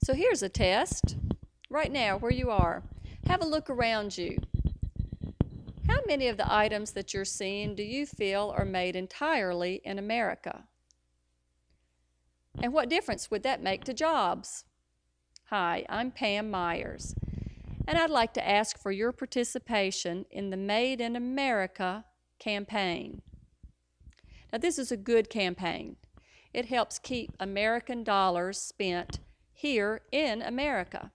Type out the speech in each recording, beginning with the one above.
So here's a test. Right now, where you are, have a look around you. How many of the items that you're seeing do you feel are made entirely in America? And what difference would that make to jobs? Hi, I'm Pam Myers, and I'd like to ask for your participation in the Made in America campaign. Now, this is a good campaign. It helps keep American dollars spent here in America.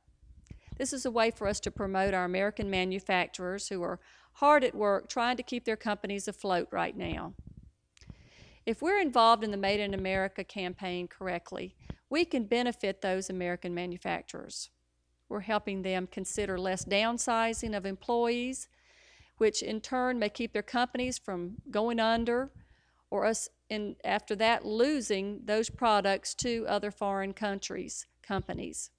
This is a way for us to promote our American manufacturers who are hard at work trying to keep their companies afloat right now. If we're involved in the Made in America campaign correctly, we can benefit those American manufacturers. We're helping them consider less downsizing of employees, which in turn may keep their companies from going under, or us after that losing those products to other foreign countries' companies.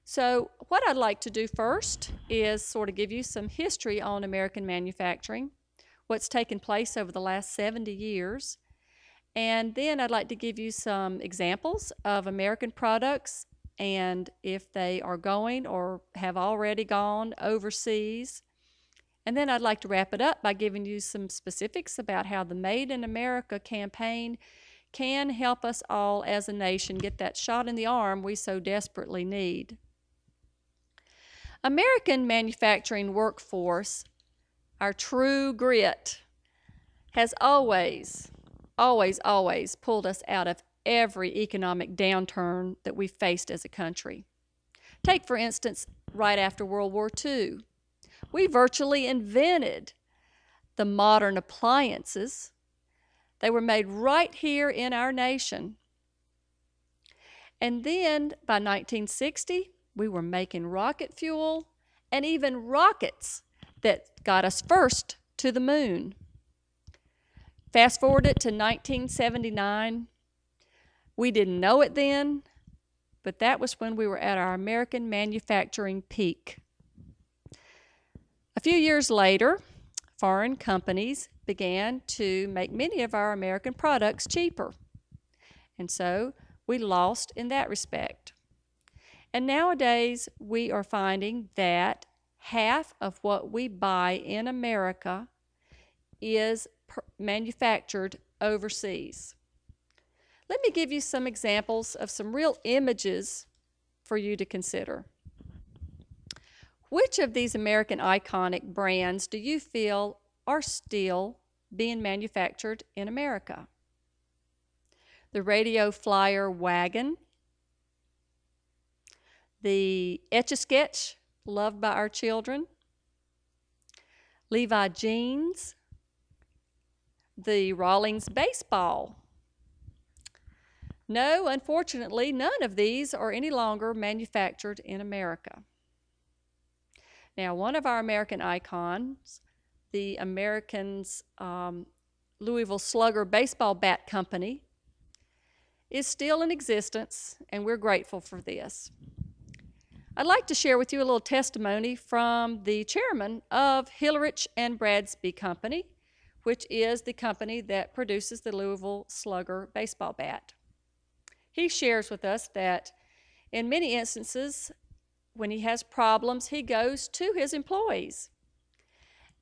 So what I'd like to do first is sort of give you some history on American manufacturing, what's taken place over the last 70 years, and then I'd like to give you some examples of American products and if they are going or have already gone overseas. And then I'd like to wrap it up by giving you some specifics about how the Made in America campaign can help us all as a nation get that shot in the arm we so desperately need. American manufacturing workforce, our true grit, has always pulled us out of every economic downturn that we've faced as a country. Take, for instance, right after World War II. We virtually invented the modern appliances. They were made right here in our nation. And then by 1960, we were making rocket fuel and even rockets that got us first to the moon. Fast forward it to 1979. We didn't know it then, but that was when we were at our American manufacturing peak. A few years later, foreign companies began to make many of our American products cheaper. And so we lost in that respect. And nowadays, we are finding that half of what we buy in America is manufactured overseas. Let me give you some examples of some real images for you to consider. Which of these American iconic brands do you feel are still being manufactured in America? The Radio Flyer wagon, the Etch-a-Sketch, loved by our children, Levi jeans, the Rawlings baseball. No, unfortunately, none of these are any longer manufactured in America. Now, one of our American icons, the Americans' Louisville Slugger Baseball Bat Company, is still in existence, and we're grateful for this. I'd like to share with you a little testimony from the chairman of Hillerich and Bradsby Company, which is the company that produces the Louisville Slugger baseball bat. He shares with us that in many instances, when he has problems, he goes to his employees.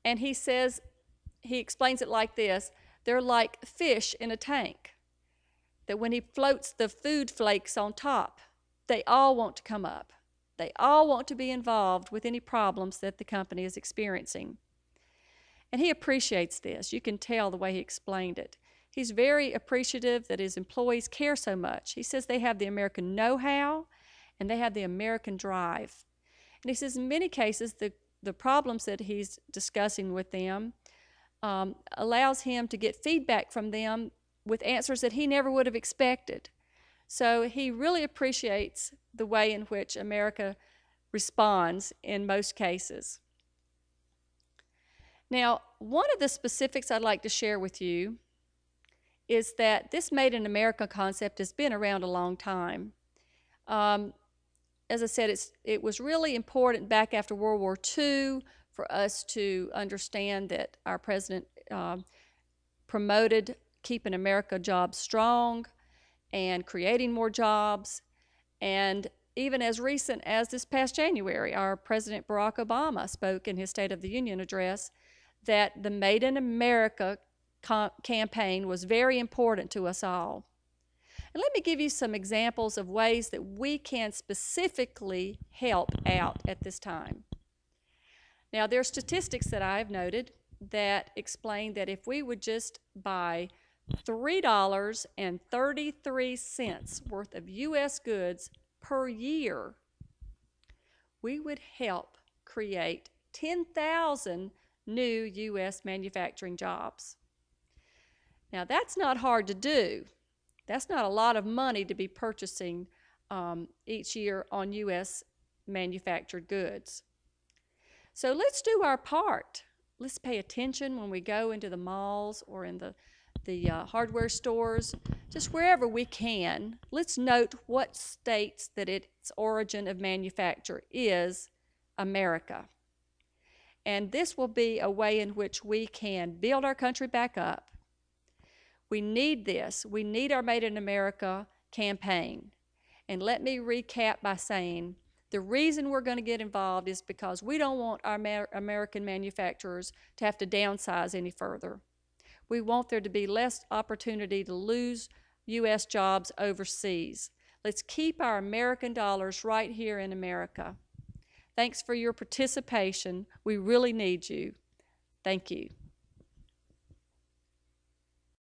And he says, he explains it like this: they're like fish in a tank, that when he floats the food flakes on top, they all want to come up. They all want to be involved with any problems that the company is experiencing. And he appreciates this. You can tell the way he explained it. He's very appreciative that his employees care so much. He says they have the American know-how and they have the American drive. And he says in many cases the problems that he's discussing with them allows him to get feedback from them with answers that he never would have expected. So he really appreciates the way in which America responds in most cases. Now, one of the specifics I'd like to share with you is that this Made in America concept has been around a long time. As I said, it was really important back after World War II for us to understand that our president promoted keeping America jobs strong and creating more jobs. And even as recent as this past January, our President Barack Obama spoke in his State of the Union address that the Made in America campaign was very important to us all. And let me give you some examples of ways that we can specifically help out at this time. Now, there are statistics that I have noted that explain that if we would just buy $3.33 worth of U.S. goods per year, we would help create 10,000 new U.S. manufacturing jobs. Now, that's not hard to do. That's not a lot of money to be purchasing each year on U.S. manufactured goods. So let's do our part. Let's pay attention when we go into the malls or in the hardware stores, just wherever we can. Let's note what states that its origin of manufacture is America. And this will be a way in which we can build our country back up. We need this. We need our Made in America campaign. And let me recap by saying the reason we're going to get involved is because we don't want our American manufacturers to have to downsize any further. We want there to be less opportunity to lose U.S. jobs overseas. Let's keep our American dollars right here in America. Thanks for your participation. We really need you. Thank you.